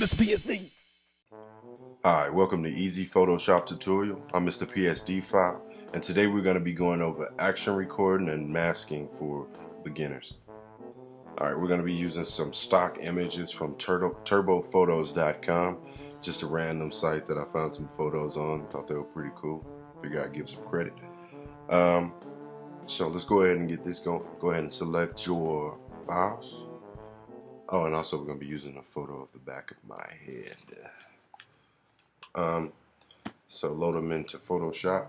Mr. PSD. Hi, welcome to Easy Photoshop Tutorial. I'm MrPSDfile, and today we're going to be going over action recording and masking for beginners. Alright, we're going to be using some stock images from turbophotos.com, just a random site that I found some photos on. Thought they were pretty cool. Figured I'd give some credit. So let's go ahead and get this going. Go ahead and select your files. Oh, and also we're going to be using a photo of the back of my head. So load them into Photoshop,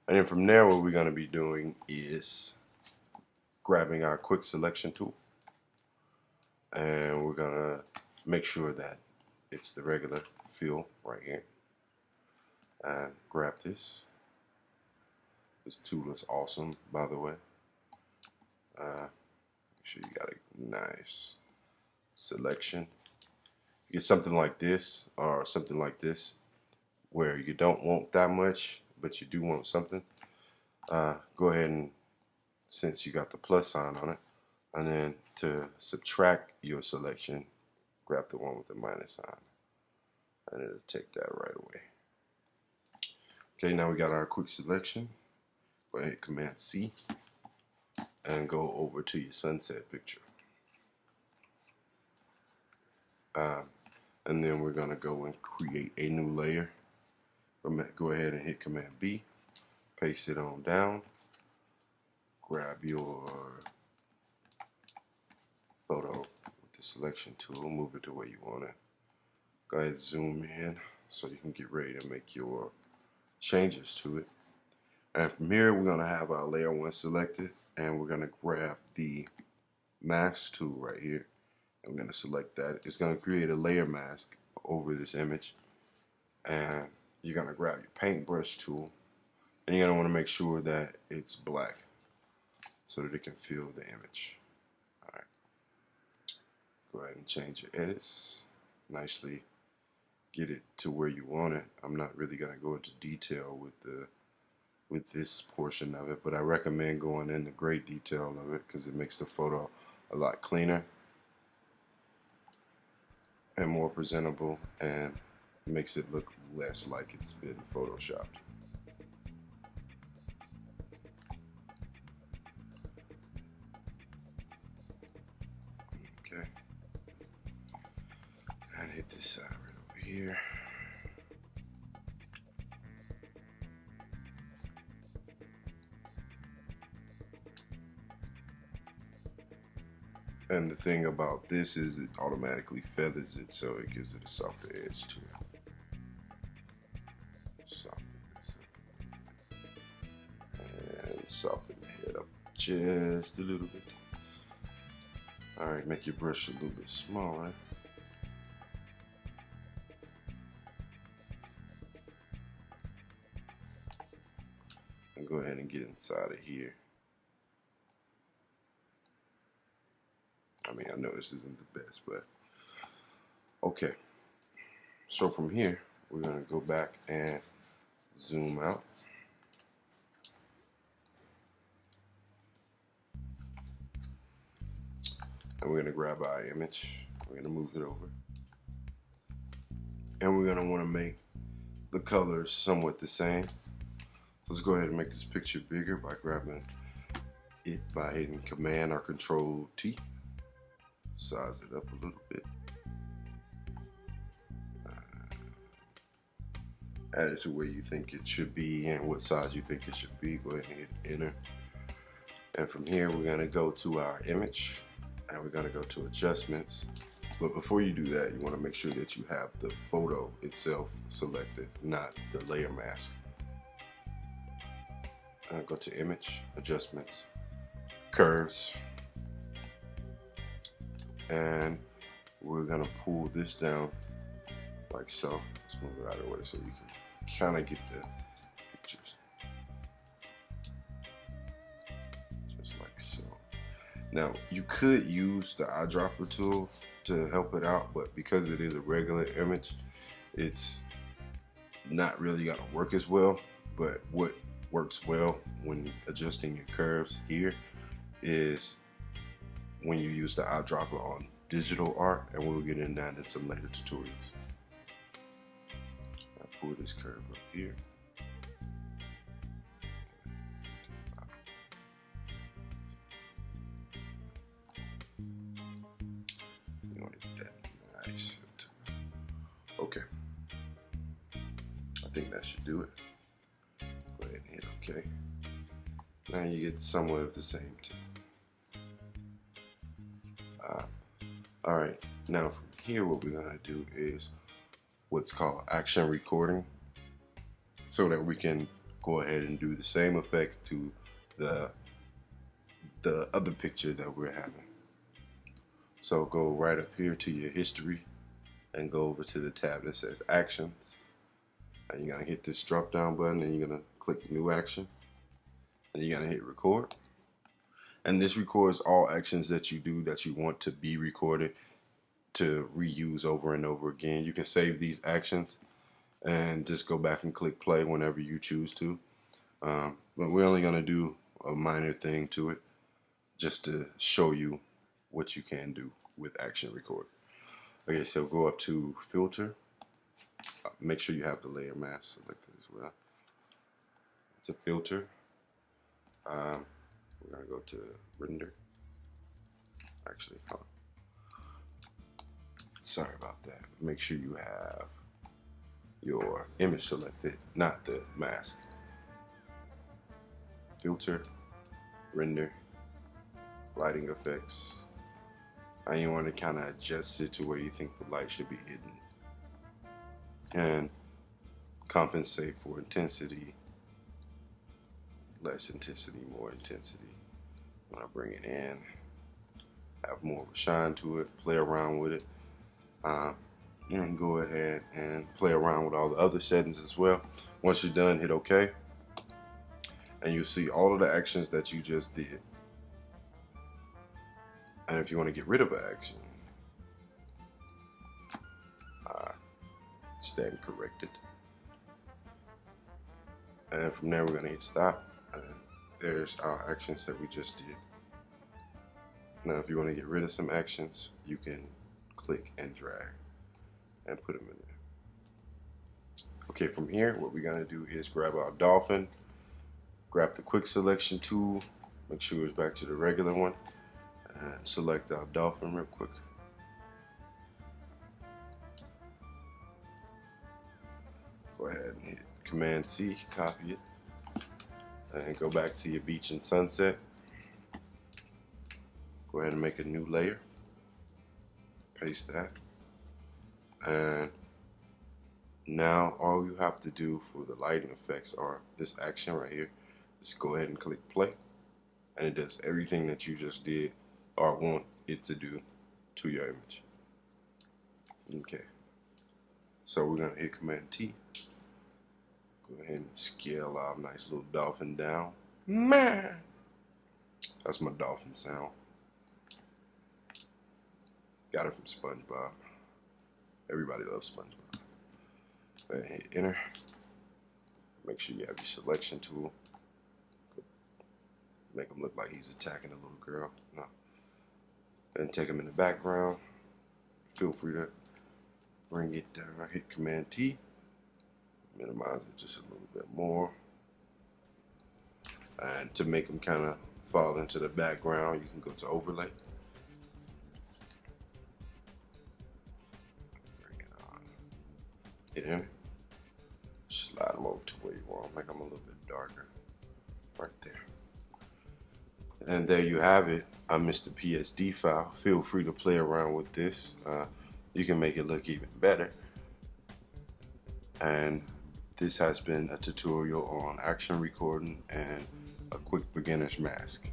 and then from there what we're going to be doing is grabbing our quick selection tool, and we're going to make sure that it's the regular fill right here, and grab this. This tool is awesome, by the way. Make sure you got a nice selection. You get something like this or something like this where you don't want that much but you do want something, go ahead and, since you got the plus sign on it, and then to subtract your selection, grab the one with the minus sign, and it'll take that right away. Okay, now we got our quick selection. Go ahead, Command C, and go over to your sunset picture. And then we're going to go and create a new layer. Go ahead and hit Command B, paste it on down, grab your photo with the selection tool, move it to where you want it. Go ahead and zoom in so you can get ready to make your changes to it. And from here we're going to have our layer 1 selected, and we're going to grab the mask tool right here. I'm going to select that. It's going to create a layer mask over this image, and you're going to grab your paintbrush tool, and you're going to want to make sure that it's black so that it can fill the image. Alright, go ahead and change your edits nicely, get it to where you want it. I'm not really going to go into detail with this portion of it, but I recommend going into great detail of it because it makes the photo a lot cleaner and more presentable, and makes it look less like it's been photoshopped. Okay, and hit this side right over here. And the thing about this is it automatically feathers it, so it gives it a softer edge to it. Soften this up. And soften the head up just a little bit. Alright, make your brush a little bit smaller. And go ahead and get inside of here. I mean, I know this isn't the best, but okay. So from here, we're going to go back and zoom out. And we're going to grab our image. We're going to move it over. And we're going to want to make the colors somewhat the same. So let's go ahead and make this picture bigger by grabbing it by hitting Command or Control T. Size it up a little bit. Add it to where you think it should be and what size you think it should be. Go ahead and hit enter. And from here we're going to go to our image, and we're going to go to adjustments. But before you do that, you want to make sure that you have the photo itself selected, not the layer mask. Go to image, adjustments, curves, and we're going to pull this down like so. Let's move it out of the way so you can kind of get the pictures. Just like so. Now, you could use the eyedropper tool to help it out, but because it is a regular image, it's not really going to work as well. But what works well when adjusting your curves here is when you use the eyedropper on digital art, and we'll get into that in some later tutorials. I'll pull this curve up here. You want to get that nice. Okay. I think that should do it. Go ahead and hit OK. Now you get somewhat of the same too. Alright, now from here what we're going to do is what's called action recording, so that we can go ahead and do the same effects to the other picture that we're having. So go right up here to your history and go over to the tab that says actions, and you're going to hit this drop down button and you're going to click new action, and you're going to hit record. And this records all actions that you do that you want to be recorded to reuse over and over again. You can save these actions and just go back and click play whenever you choose to. But we're only going to do a minor thing to it just to show you what you can do with action record. Okay, so go up to filter. Make sure you have the layer mask selected as well. To filter. We're going to go to render. Actually, hold on. Sorry about that. Make sure you have your image selected, not the mask. Filter, render, lighting effects. And you want to kind of adjust it to where you think the light should be hidden. And compensate for intensity. Less intensity, more intensity. When I bring it in, have more of a shine to it, play around with it. You can go ahead and play around with all the other settings as well. Once you're done, hit OK. And you'll see all of the actions that you just did. And if you want to get rid of an action, stand corrected. And from there, we're going to hit stop. And there's our actions that we just did. Now, if you want to get rid of some actions, you can click and drag and put them in there. Okay, from here, what we're going to do is grab our dolphin, grab the quick selection tool, make sure it's back to the regular one, and select our dolphin real quick. Go ahead and hit Command C, copy it, and go back to your beach and sunset. Go ahead and make a new layer. Paste that. And now all you have to do for the lighting effects are this action right here. Just go ahead and click play. And it does everything that you just did or want it to do to your image. Okay. So we're going to hit Command T. Go ahead and scale our nice little dolphin down. Man. That's my dolphin sound. Got it from SpongeBob. Everybody loves SpongeBob. Go ahead and hit enter. Make sure you have your selection tool. Make him look like he's attacking a little girl. No. Then take him in the background. Feel free to bring it down. Hit Command T. Minimize it just a little bit more. And to make him kind of fall into the background, you can go to overlay. Bring it on. Hit enter. Slide him over to where you want. Make him a little bit darker. Right there. And there you have it. I'm MrPSDfile. Feel free to play around with this. You can make it look even better. And this has been a tutorial on action recording and a quick beginner's mask.